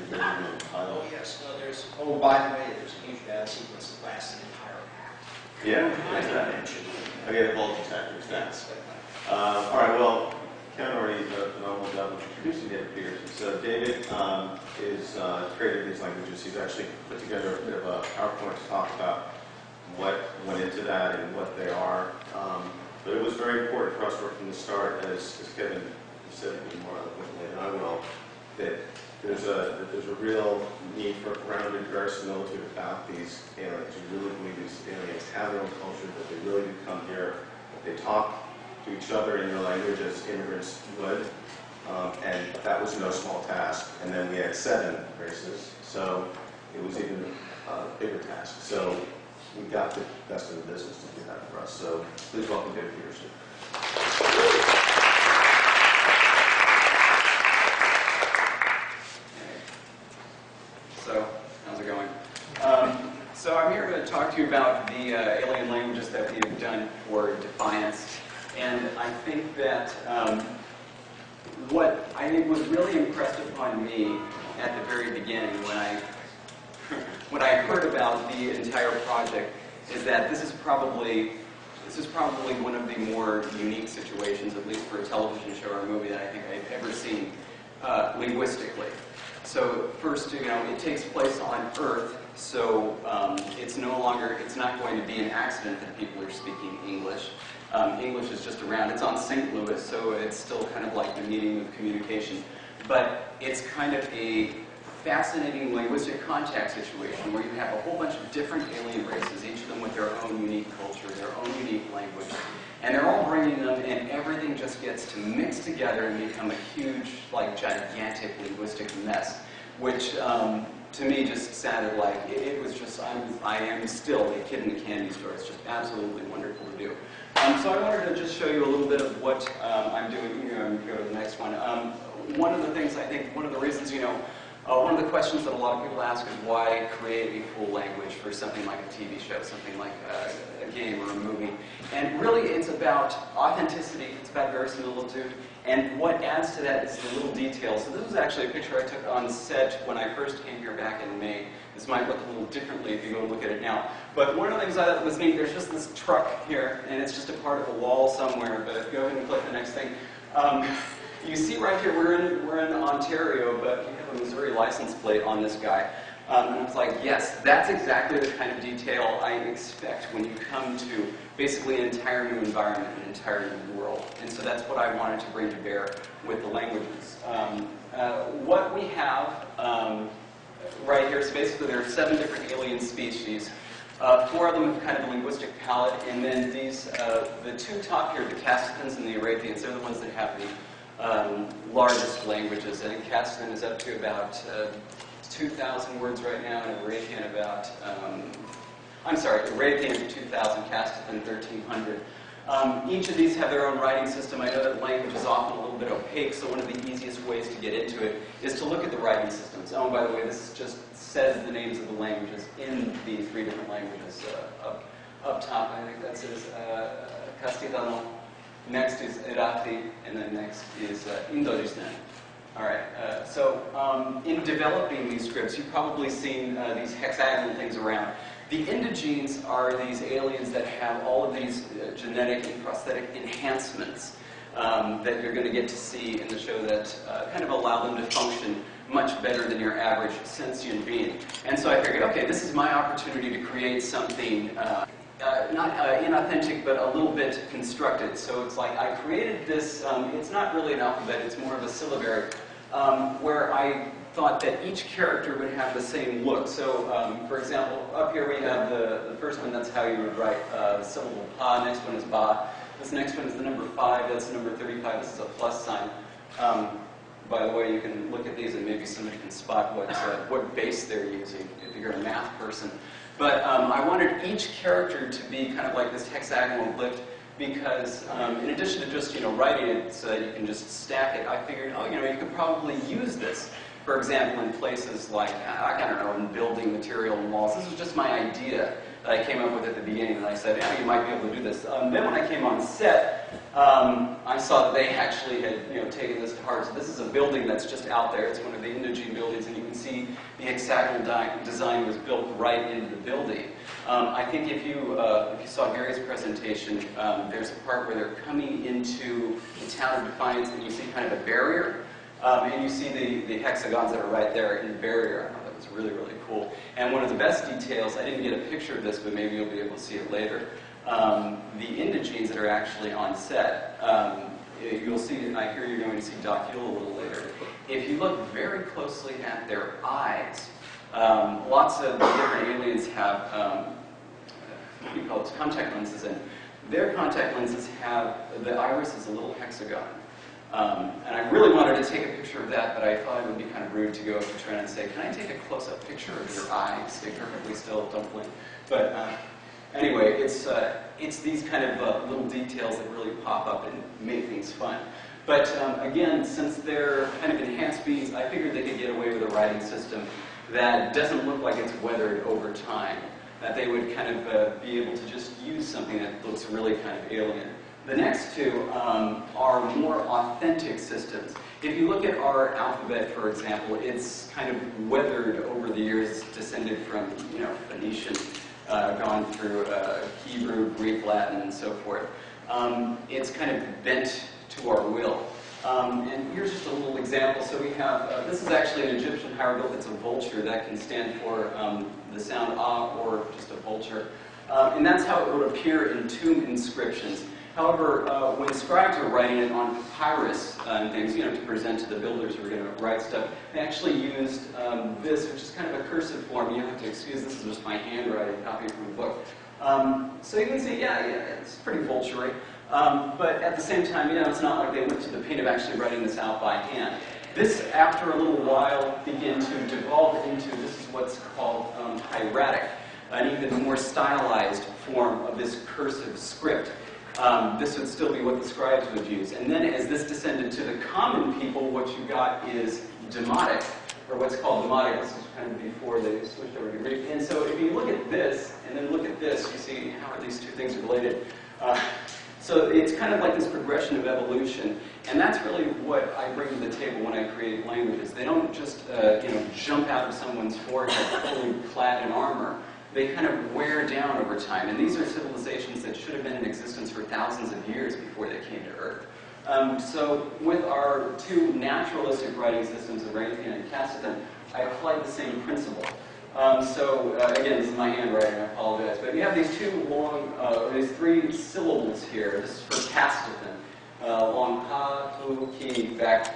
the title. Oh yes, no, there's, oh by the way, there's a huge battle sequence that lasts an entire act. Yeah, I didn't exactly. mention. Okay, the vault detectors, Yes. all right, well, Kevin already did a phenomenal job of introducing David Peterson. So David is created these languages. He's actually put together a bit of a PowerPoint to talk about what went into that and what they are. But it was very important for us from the start, as Kevin said more eloquently than I will, that there's a real need for grounded verisimilitude about these aliens. We really believe these aliens have their own culture, that they really do come here, that they talk to each other in their language as immigrants would, and that was no small task. And then we had 7 races, so it was even a bigger task. So we got the best in the business to do that for us. So please welcome David Peterson. So, how's it going? So I'm here to talk to you about the alien languages that we've done for Defiance. And I think that what I think was really impressed upon me at the very beginning when I heard about the entire project is that this is probably one of the more unique situations, at least for a television show or a movie, that I think I've ever seen linguistically. So first, it takes place on Earth, so it's not going to be an accident that people are speaking English. English is just around. It's on St. Louis, so it's still kind of like the medium of communication. But it's kind of a fascinating linguistic contact situation where you have a whole bunch of different alien races, each of them with their own unique culture, their own unique language. And they're all bringing them, and everything just gets to mix together and become a huge, gigantic linguistic mess, which to me just sounded like it was just, I am still a kid in a candy store. It's just absolutely wonderful to do. So I wanted to just show you a little bit of what I'm doing. Go to the next one. One of the things, I think, one of the reasons, one of the questions that a lot of people ask is why create a full language for something like a TV show, something like a game or a movie. And really it's about authenticity, it's about verisimilitude, and what adds to that is the little details. So this is actually a picture I took on set when I first came here back in May. This might look a little differently if you go look at it now. But one of the things I thought was neat, there's just this truck here, and it's just a part of a wall somewhere, but go ahead and click the next thing. You see right here, we're in Ontario, but we have a Missouri license plate on this guy. And it's like, yes, that's exactly the kind of detail I expect when you come to basically an entire new environment, an entire new world. And so that's what I wanted to bring to bear with the languages. What we have right here is basically there are 7 different alien species. 4 of them have kind of a linguistic palette, and then these, the 2 top here, the Castithans and the Erathians, they're the ones that have the largest languages. I think Castithan is up to about 2,000 words right now, and Erathian about, Erathian 2,000, Castithan 1,300. Each of these have their own writing system. I know that language is often a little bit opaque, so one of the easiest ways to get into it is to look at the writing systems. Oh, and by the way, this just says the names of the languages in the 3 different languages. Up top, I think that says Castithano. Next is Erathi, and then next is Indojistan. All right, so in developing these scripts, you've probably seen these hexagonal things around. The indigenes are these aliens that have all of these genetic and prosthetic enhancements that you're going to get to see in the show that kind of allow them to function much better than your average sentient being. And so I figured, okay, this is my opportunity to create something not inauthentic, but a little bit constructed. So it's like I created this, it's not really an alphabet, it's more of a syllabary, where I thought that each character would have the same look. So, for example, up here we have the first one, that's how you would write the syllable pa, next one is ba. This next one is the number 5, that's the number 35, this is a plus sign. By the way, you can look at these and maybe somebody can spot what base they're using if you're a math person. But I wanted each character to be kind of like this hexagonal lift because in addition to just writing it so that you can just stack it, I figured, you could probably use this. For example, in places like, I don't know, in building material and walls. This was just my idea that I came up with at the beginning, and I said, yeah, you might be able to do this. Then when I came on set, I saw that they actually had taken this to heart. So this is a building that's just out there. It's one of the Indogene buildings, and you can see the hexagonal design was built right into the building. I think if you saw Gary's presentation, there's a part where they're coming into the town of Defiance, and you see kind of a barrier, and you see the hexagons that are right there in the barrier. I thought that was really, really cool. And one of the best details, I didn't get a picture of this, but maybe you'll be able to see it later. The Indogenes that are actually on set, you'll see, I hear you're going to see Doc Yule a little later. If you look very closely at their eyes, lots of different aliens have, what do you call it, contact lenses, and their contact lenses have, the iris is a little hexagon. And I really wanted to take a picture of that, but I thought it would be kind of rude to go up to Trent and say, can I take a close-up picture of your eye? Stay perfectly still, don't blink. But anyway, it's these kind of little details that really pop up and make things fun. But again, since they're kind of enhanced beings, I figured they could get away with a writing system that doesn't look like it's weathered over time. That they would kind of be able to just use something that looks really kind of alien. The next two are more authentic systems. If you look at our alphabet, for example, it's kind of weathered over the years, descended from Phoenician, gone through Hebrew, Greek, Latin, and so forth. It's kind of bent to our will. And here's just a little example. So we have, this is actually an Egyptian hieroglyph. It's a vulture that can stand for the sound ah or just a vulture. And that's how it would appear in tomb inscriptions. However, when scribes are writing it on papyrus and things, to present to the builders who are going to write stuff, they actually used this, which is kind of a cursive form. You have to excuse, this is just my handwriting, copy from a book. So you can see, yeah, it's pretty vulture-y. But at the same time, it's not like they went to the pain of actually writing this out by hand. This, after a little while, began to devolve into, this is what's called hieratic, an even more stylized form of this cursive script. This would still be what the scribes would use. And then as this descended to the common people, what you got is demotic, or what's called demotic. This is kind of before they switched over to Greek. And so if you look at this, and then look at this, you see how are these two things related. So it's kind of like this progression of evolution. And that's really what I bring to the table when I create languages. They don't just jump out of someone's forehead fully clad in armor. They kind of wear down over time. And these are civilizations that should have been in existence for thousands of years before they came to Earth. So with our two naturalistic writing systems of Raytheon and Castleton, I applied the same principle. Again, this is my handwriting, I apologize. But you have these two long, these three syllables here. This is for Castleton. Long ha, tu, ki, back,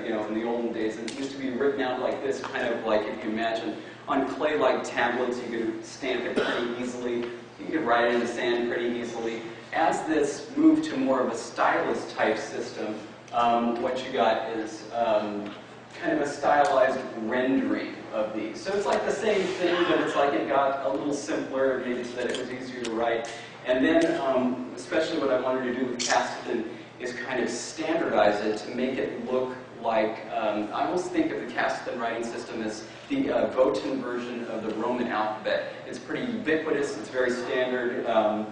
in the olden days. And it used to be written out like this, kind of like, if you imagine, on clay-like tablets, you could stamp it pretty easily. You could write it in the sand pretty easily. As this moved to more of a stylus-type system, what you got is kind of a stylized rendering of these. So it's like the same thing, but it's like it got a little simpler, maybe so that it was easier to write. And then, especially what I wanted to do with Castleton is kind of standardize it to make it look like, I almost think of the Castleton writing system as the Votan version of the Roman alphabet. It's pretty ubiquitous, it's very standard,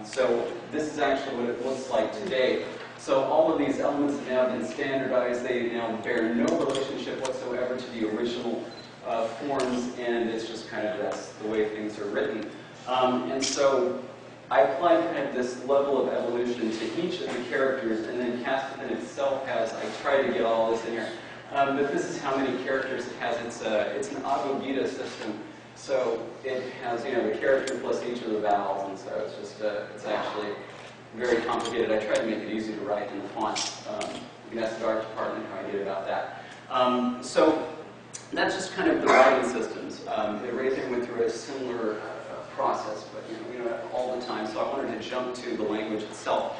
so this is actually what it looks like today. So all of these elements have now been standardized. They now bear no relationship whatsoever to the original forms, and it's just kind of that's the way things are written. And so I applied kind of this level of evolution to each of the characters, and then Castleton itself has, I tried to get all this in here, but this is how many characters it has. It's an Agogita system, so it has, the character plus each of the vowels, and so it's just, it's actually very complicated. I tried to make it easy to write in the font. You can ask the art department how I did about that. So that's just kind of the writing systems. Raytheon went through a similar process, but we don't have all the time, so I wanted to jump to the language itself.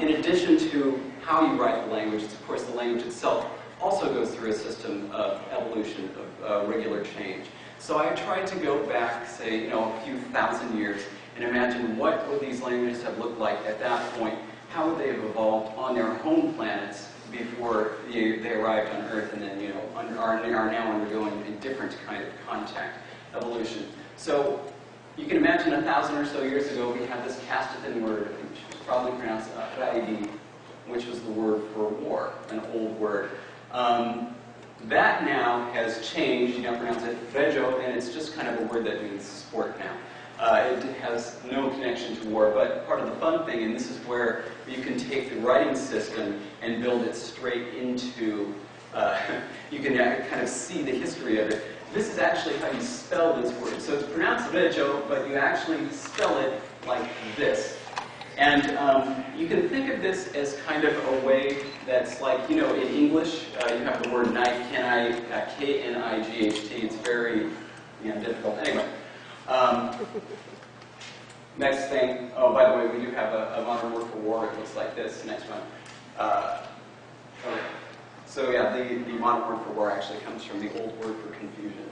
In addition to how you write the language, of course the language itself also goes through a system of evolution, of regular change. So I tried to go back, say, a few thousand years and imagine what would these languages have looked like at that point, how would they have evolved on their home planets before they arrived on Earth and then, are now undergoing a different kind of contact evolution. So you can imagine 1,000 or so years ago, we had this Castleton word, which was probably pronounced Raidi which was the word for war, an old word. That now has changed. You now pronounce it vejo, and it's just kind of a word that means sport now. It has no connection to war, but part of the fun thing, and this is where you can take the writing system and build it straight into, you can kind of see the history of it. This is actually how you spell this word. So it's pronounced vejo, but you actually spell it like this. And you can think of this as kind of a way that's like, in English, you have the word night, K-N-I-G-H-T. It's very difficult. Anyway. Next thing, oh, by the way, we do have a modern word for war. It looks like this. Next one. Okay. So yeah, the modern word for war actually comes from the old word for confusion,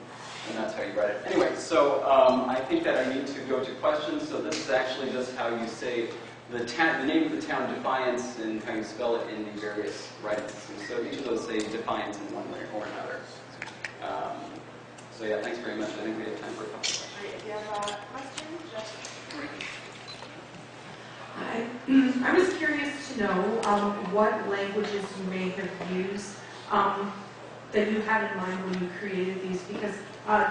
and that's how you write it. Anyway, so I think that I need to go to questions. So this is actually just how you say the name of the town, Defiance, and how you spell it in the various writing systems. So each of those say Defiance in one way or another. So yeah, thanks very much. I think we have time for a couple questions. All right, if you have a question, just... I was curious to know what languages you may have used that you had in mind when you created these, because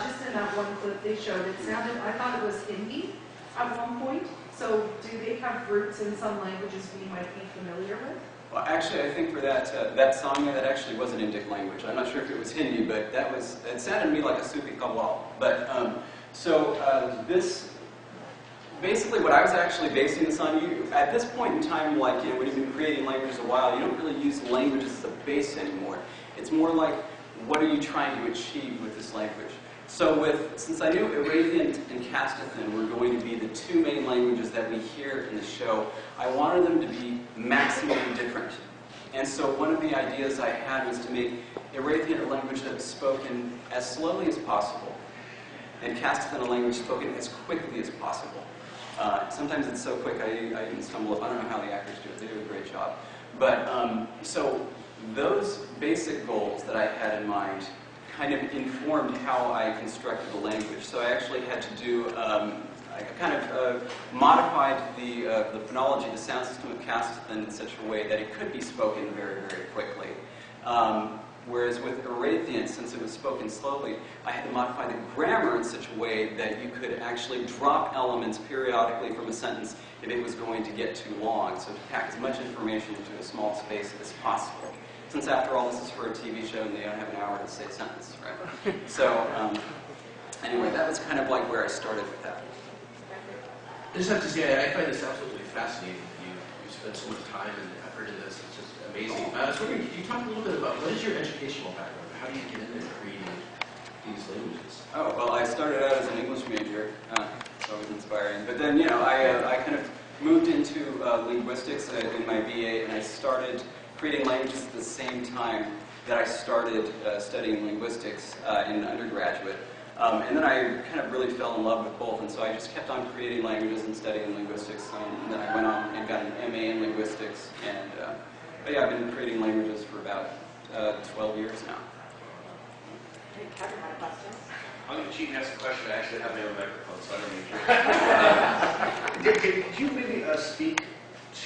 just in that one clip they showed, I thought it was Hindi at one point. So do they have roots in some languages we might be familiar with? Well, actually, I think for that song, that actually was an Indic language. I'm not sure if it was Hindi, but it sounded to me like a Sufi Kawal. But this, basically what I was actually basing this on, at this point in time, like, when you've been creating languages a while, you don't really use languages as a base anymore. It's more like, what are you trying to achieve with this language? So since I knew Arabian and Castithan were going to be the two main languages that we hear in the show, I wanted them to be maximally different. And so one of the ideas I had was to make Arabian a language that was spoken as slowly as possible, and Castithan a language spoken as quickly as possible. Sometimes it's so quick I even stumble up. I don't know how the actors do it. They do a great job. But so those basic goals that I had in mind kind of informed how I constructed the language. So I actually had to do, I kind of modified the phonology, the sound system of Castithan in such a way that it could be spoken very, very quickly. Whereas with Erathian, since it was spoken slowly, I had to modify the grammar in such a way that you could actually drop elements periodically from a sentence if it was going to get too long. So to pack as much information into a small space as possible. Since after all, this is for a TV show and they don't have an hour to say a sentence, right? So anyway, that was kind of like where I started with that. I just have to say, I find this absolutely fascinating. You spent so much time and effort in this. It's just amazing. I was wondering, could you talk a little bit about what is your educational background? How do you get into creating these languages? Oh, well, I started out as an English major, so it was inspiring. But then, I kind of moved into linguistics in my BA, and I started creating languages at the same time that I started studying linguistics in undergraduate. And then I kind of really fell in love with both, and so I just kept on creating languages and studying linguistics. And then I went on and got an MA in linguistics, and but yeah, I've been creating languages for about 12 years now. I think Kevin had a question. I'm going to cheat and ask a question. I actually have my own microphone, so I don't need to. Could you maybe speak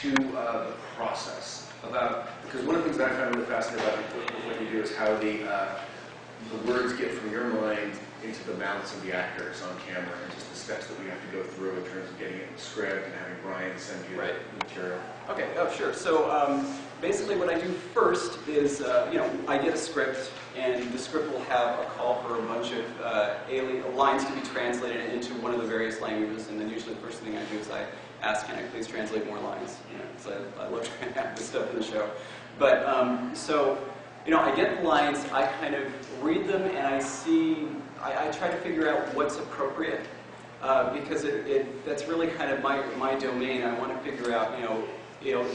to the process about, because one of the things that I find really fascinating about what you do is how the words get from your mind into the mouths of the actors on camera, and just the steps that we have to go through in terms of getting it in the script and having Brian send you the material. Okay, sure. So basically what I do first is, I get a script, and the script will have a call for a bunch of lines to be translated into one of the various languages, and then usually the first thing I do is I ask, can I please translate more lines? So I love trying to have this stuff in the show. But I get the lines, I kind of read them, and I try to figure out what's appropriate, because that's really kind of my domain. I want to figure out,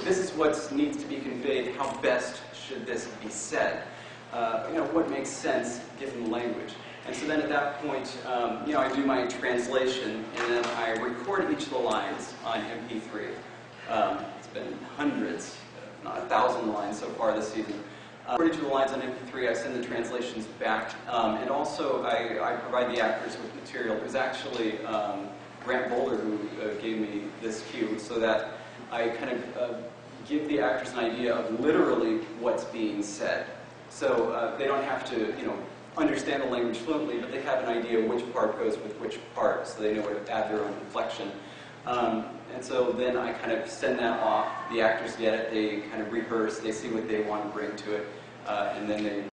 this is what needs to be conveyed. How best should this be said? What makes sense given the language. And so then at that point, I do my translation, and then I record each of the lines on MP3. It's been hundreds, if not 1,000 lines so far this season. According to the lines on MP3, I send the translations back, and also I provide the actors with material. It was actually Grant Boulder who gave me this cue, so that I kind of give the actors an idea of literally what's being said. So they don't have to, understand the language fluently, but they have an idea which part goes with which part, so they know where to add their own inflection. And so then I kind of send that off. The actors get it. They kind of rehearse. They see what they want to bring to it, and then they